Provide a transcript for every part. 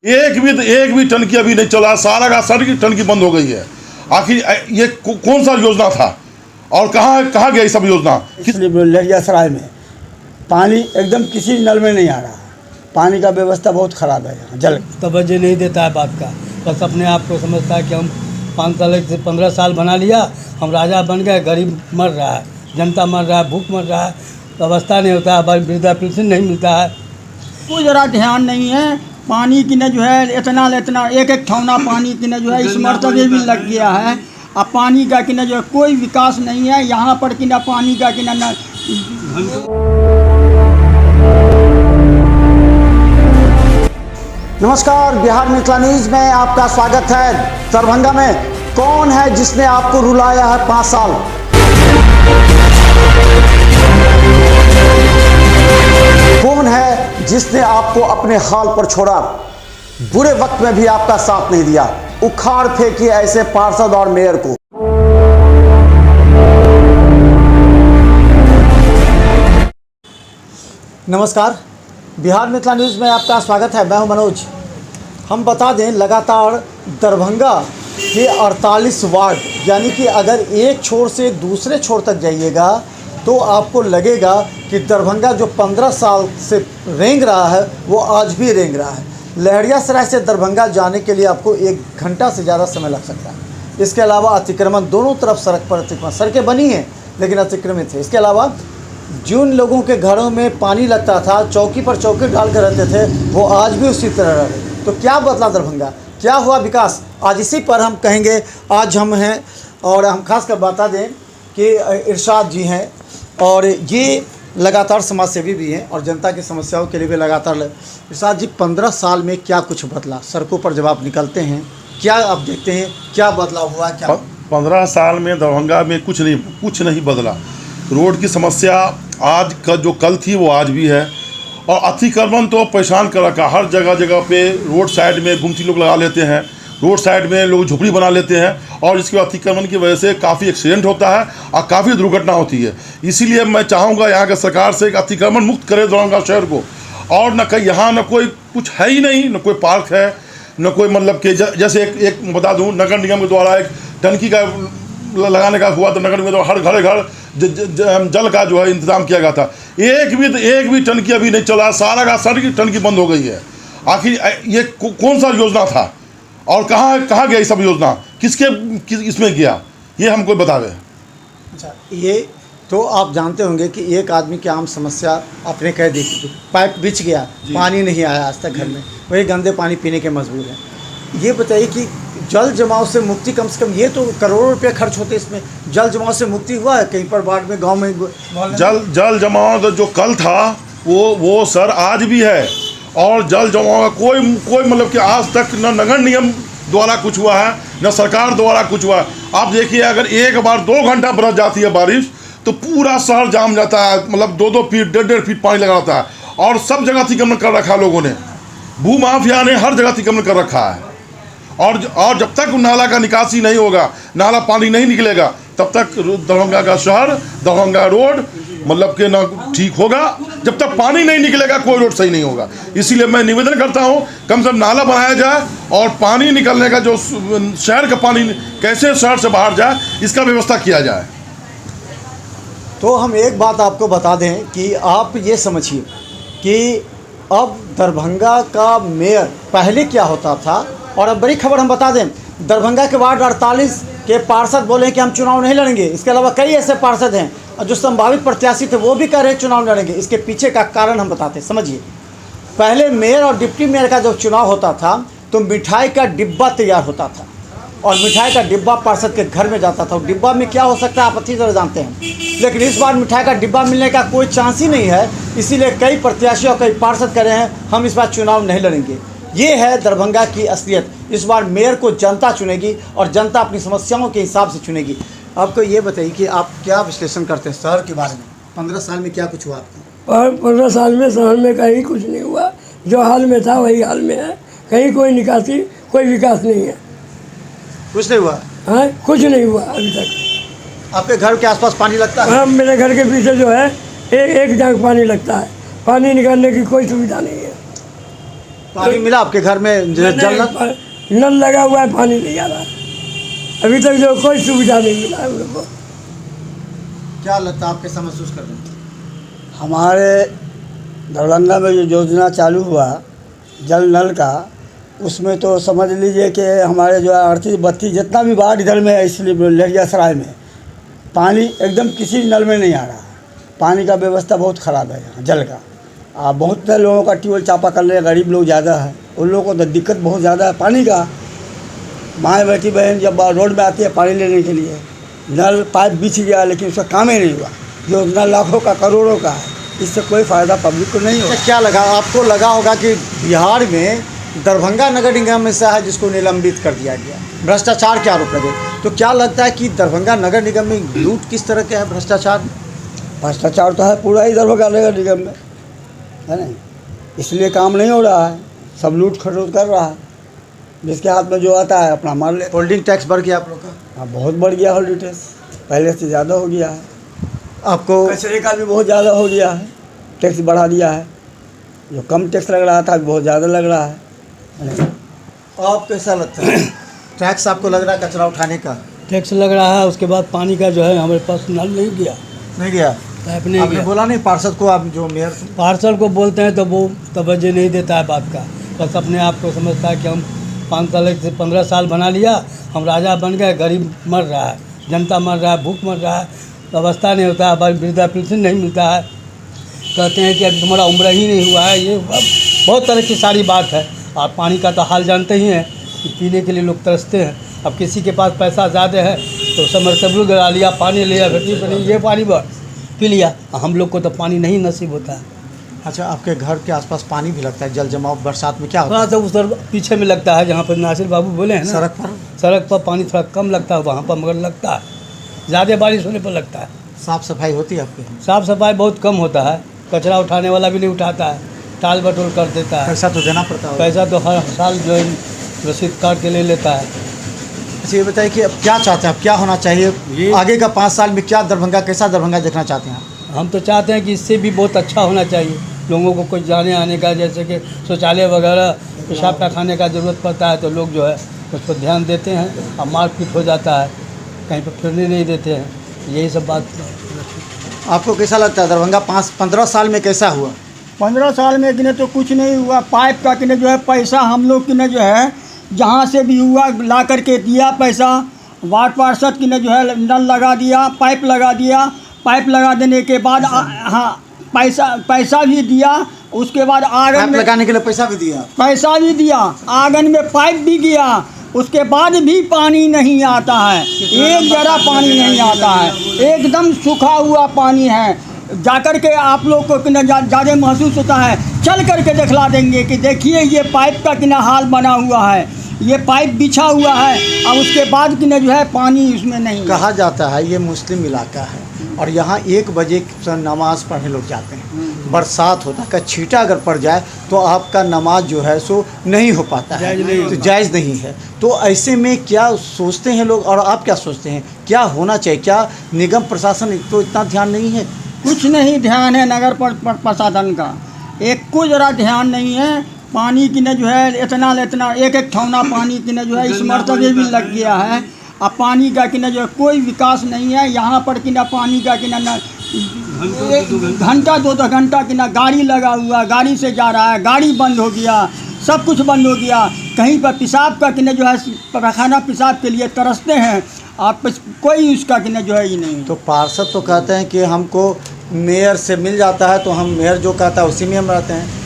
एक भी टंकी अभी नहीं चला, सारा का सारी की टंकी बंद हो गई है। आखिर ये कौन सा योजना था और कहाँ गया ये सब योजना? इसलिए लहरियासराय में पानी एकदम किसी नल में नहीं आ रहा है। पानी का व्यवस्था बहुत ख़राब है यहाँ। जल तवज्जो नहीं देता है बात का, बस अपने आप को समझता है कि हम 5 साल से 15 साल बना लिया, हम राजा बन गए। गरीब मर रहा है, जनता मर रहा है, भूख मर रहा है, व्यवस्था नहीं होता है, वृद्धा पेंशन नहीं मिलता है। कोई ज़रा ध्यान नहीं है। पानी की न जो है इतना एक ठौना पानी की न जो है इस मर्तबे भी लग गया है। अब पानी का कि न जो है कोई विकास नहीं है यहाँ पर कि न पानी का कि न नमस्कार, बिहार मिथिला न्यूज़ में आपका स्वागत है। दरभंगा में कौन है जिसने आपको रुलाया है 5 साल? कौन है जिसने आपको अपने हाल पर छोड़ा? बुरे वक्त में भी आपका साथ नहीं दिया। उखाड़ फेंकिए ऐसे पार्षद और मेयर को। नमस्कार, बिहार मिथिला न्यूज़ में आपका स्वागत है। मैं हूं मनोज। हम बता दें, लगातार दरभंगा के 48 वार्ड, यानी कि अगर एक छोर से दूसरे छोर तक जाइएगा तो आपको लगेगा कि दरभंगा जो 15 साल से रेंग रहा है वो आज भी रेंग रहा है। लहरियासराय से दरभंगा जाने के लिए आपको 1 घंटा से ज़्यादा समय लग सकता है। इसके अलावा अतिक्रमण, दोनों तरफ सड़क पर अतिक्रमण, सड़कें बनी हैं लेकिन अतिक्रमित है। इसके अलावा जिन लोगों के घरों में पानी लगता था, चौकी पर चौकी डाल कर रहते थे, वो आज भी उसी तरह रह रहे। तो क्या बदला दरभंगा, क्या हुआ विकास, आज इसी पर हम कहेंगे। आज हम हैं और हम खास कर बता दें कि इरशाद जी हैं और ये लगातार समाज सेवी भी हैं और जनता की समस्याओं के लिए भी लगातार। इरशाद जी, 15 साल में क्या कुछ बदला? सड़कों पर जब आप निकलते हैं क्या आप देखते हैं, क्या बदलाव हुआ? क्या 15 साल में दरभंगा में कुछ नहीं बदला। रोड की समस्या आज का जो कल थी वो आज भी है और अतिक्रमण तो परेशान कर रखा। हर जगह पे रोड साइड में गुमती लोग लगा लेते हैं, रोड साइड में लोग झोपड़ी बना लेते हैं और इसके अतिक्रमण की वजह से काफ़ी एक्सीडेंट होता है और काफ़ी दुर्घटना होती है। इसीलिए मैं चाहूँगा यहाँ के सरकार से कि अतिक्रमण मुक्त करे दरभंगा शहर को। और न कहीं यहाँ न कोई कुछ है ही नहीं, न कोई पार्क है, न कोई मतलब कि जैसे एक बता दूँ, नगर निगम के द्वारा एक टंकी का लगाने का हुआ तो नगर निगम हर घर जल का जो है इंतजाम किया गया था। एक भी टंकी अभी नहीं चला, सारा का सारी की टंकी बंद हो गई है। आखिर ये कौन सा योजना था और कहाँ गया ये सब योजना, किसके इसमें गया, ये हमको बतावे। अच्छा, ये तो आप जानते होंगे कि एक आदमी की आम समस्या आपने कह दी, पाइप बिछ गया, पानी नहीं आया आज तक घर में, वही गंदे पानी पीने के मजबूर हैं। ये बताइए कि जल जमाव से मुक्ति, कम से कम ये तो करोड़ों रुपये खर्च होते, इसमें जल जमाव से मुक्ति हुआ है कहीं पर वार्ड में, गांव में? जल जमाव जो कल था वो सर आज भी है और जल जमाव का कोई मतलब कि आज तक न नगर निगम द्वारा कुछ हुआ है न सरकार द्वारा कुछ हुआ है। आप देखिए, अगर एक बार 2 घंटा बरस जाती है बारिश तो पूरा शहर जाम जाता है, मतलब 2-2 फीट 1.5 फीट पानी लगा रहता है और सब जगह अतिक्रमण कर रखा है लोगों ने, भूमाफिया ने हर जगह अतिक्रमण कर रखा है। और जब तक नाला का निकासी नहीं होगा, नाला पानी नहीं निकलेगा, तब तक दरभंगा का शहर, दरभंगा रोड मतलब कि ना ठीक होगा। जब तक पानी नहीं निकलेगा कोई रोड सही नहीं होगा। इसीलिए मैं निवेदन करता हूँ, कम से कम नाला बनाया जाए और पानी निकलने का जो शहर का पानी कैसे शहर से बाहर जाए इसका व्यवस्था किया जाए। तो हम एक बात आपको बता दें कि आप ये समझिए कि अब दरभंगा का मेयर पहले क्या होता था और अब बड़ी खबर हम बता दें, दरभंगा के वार्ड 48 के पार्षद बोले कि हम चुनाव नहीं लड़ेंगे। इसके अलावा कई ऐसे पार्षद हैं और जो संभावित प्रत्याशी थे वो भी कह रहे हैं चुनाव लड़ेंगे। इसके पीछे का कारण हम बताते हैं, समझिए। पहले मेयर और डिप्टी मेयर का जब चुनाव होता था तो मिठाई का डिब्बा तैयार होता था और मिठाई का डिब्बा पार्षद के घर में जाता था। डिब्बा में क्या हो सकता है आप अच्छी तरह जानते हैं, लेकिन इस बार मिठाई का डिब्बा मिलने का कोई चांस ही नहीं है। इसीलिए कई प्रत्याशी और कई पार्षद कह रहे हैं हम इस बार चुनाव नहीं लड़ेंगे। ये है दरभंगा की असलियत। इस बार मेयर को जनता चुनेगी और जनता अपनी समस्याओं के हिसाब से चुनेगी। आपको ये बताइए कि आप क्या विश्लेषण करते हैं शहर के बारे में? 15 साल में क्या कुछ हुआ आपको? 15 साल में शहर में कहीं कुछ नहीं हुआ, जो हाल में था वही हाल में है। कहीं कोई निकासी, कोई विकास नहीं है, कुछ नहीं हुआ। हाँ, कुछ नहीं हुआ अभी तक। आपके घर के आसपास पानी लगता है? हाँ, मेरे घर के पीछे जो है एक जांग पानी लगता है, पानी निकालने की कोई सुविधा नहीं है। पानी मिला आपके घर में जल नल? नल लगा हुआ है, पानी नहीं आ रहा अभी तक, जो कोई सुविधा नहीं मिला है हम लोग को। क्या लगता है, आप कैसा महसूस कर रहे हैं? हमारे दरभंगा में जो योजना चालू हुआ जल नल का, उसमें तो समझ लीजिए कि हमारे जो है 38-32 जितना भी वार्ड इधर में है, इसलिए लहरियासराय में पानी एकदम किसी नल में नहीं आ रहा। पानी का व्यवस्था बहुत ख़राब है यहाँ जल का। बहुत से लोगों का ट्यूबवेल चापा कर रहे हैं, गरीब लोग ज़्यादा है, उन लोगों को तो दिक्कत बहुत ज़्यादा है पानी का। माँ बेटी बहन जब रोड में आती है पानी लेने के लिए, नल पाइप बिछ गया लेकिन उसका काम ही नहीं हुआ। योजना लाखों का करोड़ों का है, इससे कोई फ़ायदा पब्लिक को नहीं होगा। क्या लगा आपको, लगा होगा कि बिहार में दरभंगा नगर निगम ऐसा है जिसको निलंबित कर दिया गया, भ्रष्टाचार के आरोप लगे, तो क्या लगता है कि दरभंगा नगर निगम में लूट किस तरह के है, भ्रष्टाचार तो है पूरा ही दरभंगा नगर निगम में, है ना, इसलिए काम नहीं हो रहा है, सब लूट खटोट कर रहा है, जिसके हाथ में जो आता है अपना मार ले। होल्डिंग टैक्स बढ़ गया आप लोग का? हाँ, बहुत बढ़ गया होल्डिंग टैक्स, पहले से ज़्यादा हो गया है। आपको कचरे का भी बहुत ज़्यादा हो गया है, टैक्स बढ़ा दिया है, जो कम टैक्स लग रहा था बहुत ज़्यादा लग रहा है। आप कैसा लगता है, टैक्स आपको लग रहा है कचरा उठाने का? टैक्स लग रहा है, उसके बाद पानी का जो है हमारे पास नल नहीं गया, नहीं गया? पाइप नहीं आपने गया। बोला नहीं पार्षद को, आप जो मेयर पार्सल को बोलते हैं तो वो तवज्जो नहीं देता है बात का, बस अपने आप को समझता है कि हम 5 साल से 15 साल बना लिया, हम राजा बन गए, गरीब मर रहा है, जनता मर रहा है, भूख मर रहा है, व्यवस्था नहीं होता है, वृद्धा पेंशन नहीं मिलता है, कहते हैं कि अभी तुम्हारा उम्र ही नहीं हुआ है, ये बहुत तरह की सारी बात है। और पानी का तो हाल जानते ही हैं कि पीने के लिए लोग तरसते हैं। अब किसी के पास पैसा ज़्यादा है तो सबमर्सिबल गिरा लिया, पानी लिया, घटी पर ये पानी पी लिया, हम लोग को तो पानी नहीं नसीब होता है। अच्छा, आपके घर के आसपास पानी भी लगता है, जल जमाव बरसात में क्या होता थोड़ा सा उस तरफ पीछे में लगता है, जहाँ पर नासिर बाबू बोले हैं है? ना, सड़क पर पानी थोड़ा कम लगता है वहाँ पर, मगर लगता है, ज़्यादा बारिश होने पर लगता है। साफ़ सफाई होती है आपके? साफ़ सफाई बहुत कम होता है, कचरा उठाने वाला भी नहीं उठाता है, टाल बटोल कर देता है, पैसा तो देना पड़ता है। पैसा तो हर साल जो है रसीद काट के ले लेता है। अच्छा, ये बताइए कि अब क्या चाहते हैं, अब क्या होना चाहिए आगे का 5 साल में, क्या दरभंगा, कैसा दरभंगा देखना चाहते हैं आप? हम तो चाहते हैं कि इससे भी बहुत अच्छा होना चाहिए, लोगों को कुछ जाने आने का, जैसे कि शौचालय वगैरह, पेशाब का खाने का ज़रूरत पड़ता है तो लोग जो है उस पर ध्यान देते हैं, और मारपीट हो जाता है, कहीं पर फिरने नहीं देते हैं, यही सब बात। आपको कैसा लगता है दरभंगा 5-15 साल में कैसा हुआ? 15 साल में किने तो कुछ नहीं हुआ। पाइप का किने जो है पैसा हम लोग किने जो है जहाँ से भी हुआ ला करके दिया पैसा, वार्ड पार्षद किने जो है नल लगा दिया, पाइप लगा दिया, पाइप लगा देने के बाद हाँ पैसा भी दिया, उसके बाद आंगन में लगाने के लिए पैसा भी दिया, आंगन में पाइप भी गया, उसके बाद भी पानी नहीं आता है, एक जरा पानी नहीं आता है, एकदम सूखा हुआ पानी है। जाकर के आप लोग को कितना ज़्यादा महसूस होता है, चल करके दिखला देंगे कि देखिए ये पाइप का कितना हाल बना हुआ है, ये पाइप बिछा हुआ है, और उसके बाद कितना जो है पानी उसमें नहीं। कहा जाता है ये मुस्लिम इलाका है और यहाँ 1 बजे नमाज़ पढ़ने लोग जाते हैं, बरसात होता है, छींटा अगर पड़ जाए तो आपका नमाज जो है सो नहीं हो पाता है, तो जायज़ नहीं है। तो ऐसे में क्या सोचते हैं लोग, और आप क्या सोचते हैं क्या होना चाहिए? क्या निगम प्रशासन तो इतना ध्यान नहीं है? कुछ नहीं ध्यान है नगर प्रशासन का, एक को जरा ध्यान नहीं है। पानी की न जो है इतना एक ठौना पानी की न जो है इस मर्तबे भी लग गया है। अब पानी का कि न जो है कोई विकास नहीं है यहाँ पर, कि न पानी का कि न घंटा 2-2 घंटा कि न गाड़ी लगा हुआ, गाड़ी से जा रहा है, गाड़ी बंद हो गया, सब कुछ बंद हो गया। कहीं पर पेशाब का कि न जो है पैखाना पेशाब के लिए तरसते हैं, आप कोई उसका कि न जो है ही नहीं। तो पार्षद तो कहते हैं कि हमको मेयर से मिल जाता है, तो हम मेयर जो कहता है उसी में हम रहते हैं।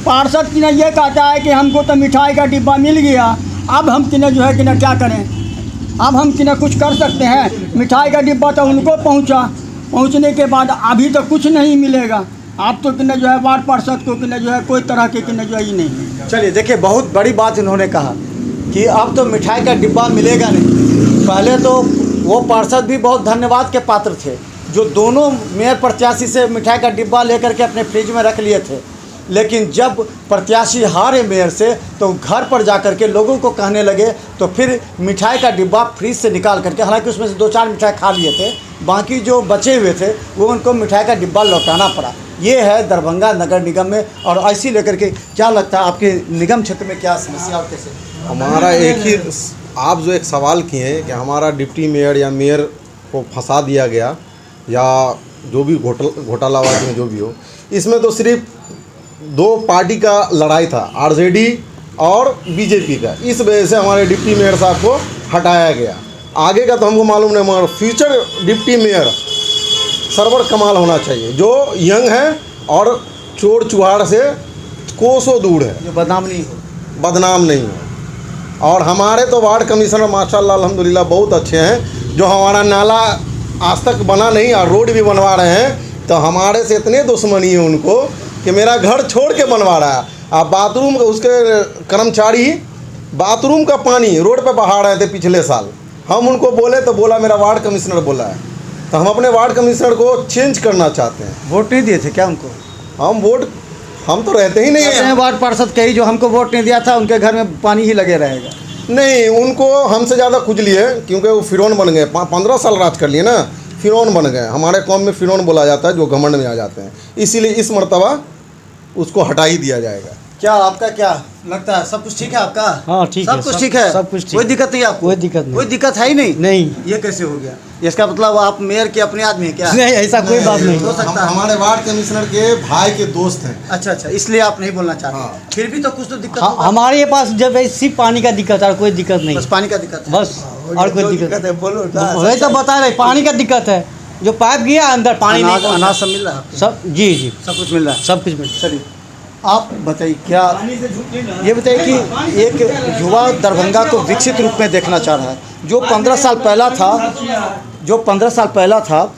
पार्षद कि न ये कहता है कि हमको तो मिठाई का डिब्बा मिल गया, अब हम कि न जो है कि न क्या करें, अब हम कि न कुछ कर सकते हैं? मिठाई का डिब्बा तो उनको पहुंचने के बाद अभी तो कुछ नहीं मिलेगा। आप तो कि न जो है वार्ड पार्षद को कि न जो है कोई तरह के कि न जो है ही नहीं। चलिए देखिए, बहुत बड़ी बात इन्होंने कहा कि अब तो मिठाई का डिब्बा मिलेगा नहीं। पहले तो वो पार्षद भी बहुत धन्यवाद के पात्र थे जो दोनों मेयर प्रत्याशी से मिठाई का डिब्बा लेकर के अपने फ्रिज में रख लिए थे, लेकिन जब प्रत्याशी हारे मेयर से तो घर पर जाकर के लोगों को कहने लगे, तो फिर मिठाई का डिब्बा फ्रिज से निकाल करके, हालांकि उसमें से 2-4 मिठाई खा लिए थे, बाकी जो बचे हुए थे वो उनको मिठाई का डिब्बा लौटाना पड़ा। ये है दरभंगा नगर निगम में। और ऐसी लेकर के क्या लगता है आपके निगम क्षेत्र में क्या समस्या और कैसे? हमारा एक ही, आप जो एक सवाल किए हैं कि हमारा डिप्टी मेयर या मेयर को फंसा दिया गया या जो भी घोटालाबाजी में जो भी हो, इसमें तो सिर्फ 2 पार्टी का लड़ाई था, आरजेडी और बीजेपी का। इस वजह से हमारे डिप्टी मेयर साहब को हटाया गया। आगे का तो हमको मालूम नहीं, मगर फ्यूचर डिप्टी मेयर सरवर कमाल होना चाहिए, जो यंग है और चोर चुहाड़ से कोसों दूर है, जो बदनाम नहीं हो। बदनाम नहीं है। और हमारे तो वार्ड कमिश्नर माशाल्लाह अल्हम्दुलिल्लाह बहुत अच्छे हैं, जो हमारा नाला आज तक बना नहीं और रोड भी बनवा रहे हैं। तो हमारे से इतने दुश्मनी है उनको कि मेरा घर छोड़ के बनवा रहा है। आप बाथरूम का, उसके कर्मचारी बाथरूम का पानी रोड पे बहा रहे थे पिछले साल। हम उनको बोले तो बोला मेरा वार्ड कमिश्नर बोला है। तो हम अपने वार्ड कमिश्नर को चेंज करना चाहते हैं। वोट नहीं दिए थे क्या उनको? हम तो रहते ही नहीं हैं। वार्ड पार्षद कही जो हमको वोट नहीं दिया था उनके घर में पानी ही लगे रहेगा। नहीं, उनको हमसे ज़्यादा खुजली है, क्योंकि वो फिरौन बन गए। 15 साल राज कर लिए ना, फिरौन बन गए। हमारे कौम में फिरौन बोला जाता है जो घमंड में आ जाते हैं, इसीलिए इस मर्तबा उसको हटा ही दिया जाएगा। क्या आपका क्या लगता है? सब कुछ ठीक है आपका? हाँ, ठीक है, सब कुछ ठीक है, सब कुछ ठीक कोई है। दिक्कत नहीं आपको? कोई दिक्कत नहीं। कोई दिक्कत है ही नहीं? नहीं। ये कैसे हो गया? इसका मतलब आप मेयर के अपने आदमी हैं क्या? नहीं, ऐसा कोई बात नहीं। हो सकता है। हमारे वार्ड कमिश्नर के भाई के दोस्त हैं। अच्छा, इसलिए आप नहीं बोलना चाहते? हाँ। फिर भी तो कुछ तो दिक्कत होगा। हमारे पास जब सिर्फ पानी का दिक्कत है और कोई दिक्कत नहीं, बस पानी का दिक्कत है। बस और कोई दिक्कत है, बोलो ना। वही तो बता रहे, पानी का दिक्कत है। जो पाइप गया अंदर पानी अनाज नहीं, अनाज सब मिल रहा है आपको? सब जी सब कुछ मिल रहा है? सब कुछ मिल। चलिए आप बताइए, क्या ये बताइए कि एक युवा दरभंगा को विकसित रूप में देखना चाह रहा है, जो 15 साल पहला था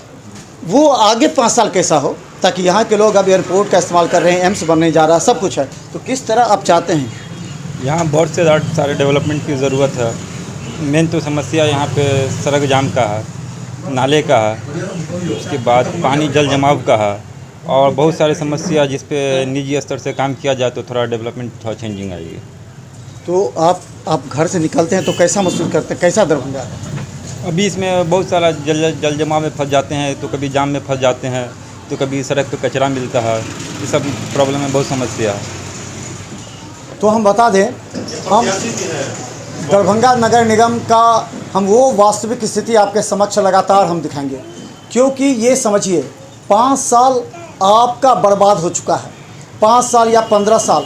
वो आगे 5 साल कैसा हो, ताकि यहाँ के लोग अब एयरपोर्ट का इस्तेमाल कर रहे हैं, एम्स बनने जा रहा है, सब कुछ है, तो किस तरह आप चाहते हैं? यहाँ बहुत से सारे डेवलपमेंट की ज़रूरत है। मेन तो समस्या यहाँ पे सड़क जाम का है, नाले का है, उसके बाद पानी जल जमाव का है, और बहुत सारी समस्या जिस पे निजी स्तर से काम किया जाए तो थोड़ा डेवलपमेंट, थोड़ा चेंजिंग आएगी। तो आप घर से निकलते हैं तो कैसा महसूस करते हैं, कैसा दरभंगा है? अभी इसमें बहुत सारा जल जमाव में फंस जाते हैं, तो कभी जाम में फंस जाते हैं, तो कभी सड़क पे कचरा मिलता है। ये सब प्रॉब्लम में बहुत समस्या है। तो हम बता दें, हम दरभंगा नगर निगम का हम वो वास्तविक स्थिति आपके समक्ष लगातार हम दिखाएंगे, क्योंकि ये समझिए 5 साल आपका बर्बाद हो चुका है, 5 साल या 15 साल,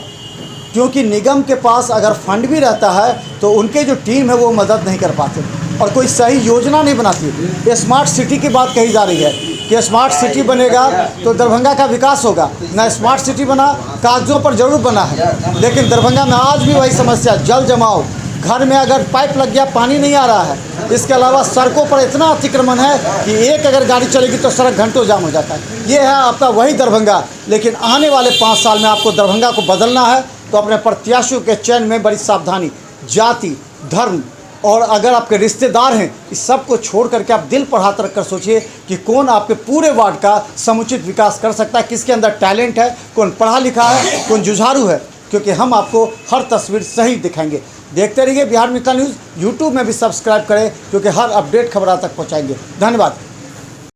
क्योंकि निगम के पास अगर फंड भी रहता है तो उनके जो टीम है वो मदद नहीं कर पाते और कोई सही योजना नहीं बनाती। स्मार्ट सिटी की बात कही जा रही है कि स्मार्ट सिटी बनेगा तो दरभंगा का विकास होगा, ना स्मार्ट सिटी बना, कागज़ों पर जरूर बना है, लेकिन दरभंगा में आज भी वही समस्या, जल जमाव, घर में अगर पाइप लग गया पानी नहीं आ रहा है। इसके अलावा सड़कों पर इतना अतिक्रमण है कि एक अगर गाड़ी चलेगी तो सड़क घंटों जाम हो जाता है। ये है आपका वही दरभंगा। लेकिन आने वाले 5 साल में आपको दरभंगा को बदलना है तो अपने प्रत्याशियों के चयन में बड़ी सावधानी, जाति, धर्म और अगर आपके रिश्तेदार हैं, इस सब को छोड़ करके आप दिल पर हाथ रखकर सोचिए कि कौन आपके पूरे वार्ड का समुचित विकास कर सकता है, किसके अंदर टैलेंट है, कौन पढ़ा लिखा है, कौन जुझारू है, क्योंकि हम आपको हर तस्वीर सही दिखाएंगे। देखते रहिए बिहार मिथिला न्यूज़। यूट्यूब में भी सब्सक्राइब करें, क्योंकि हर अपडेट खबर आप तक पहुँचाएंगे। धन्यवाद।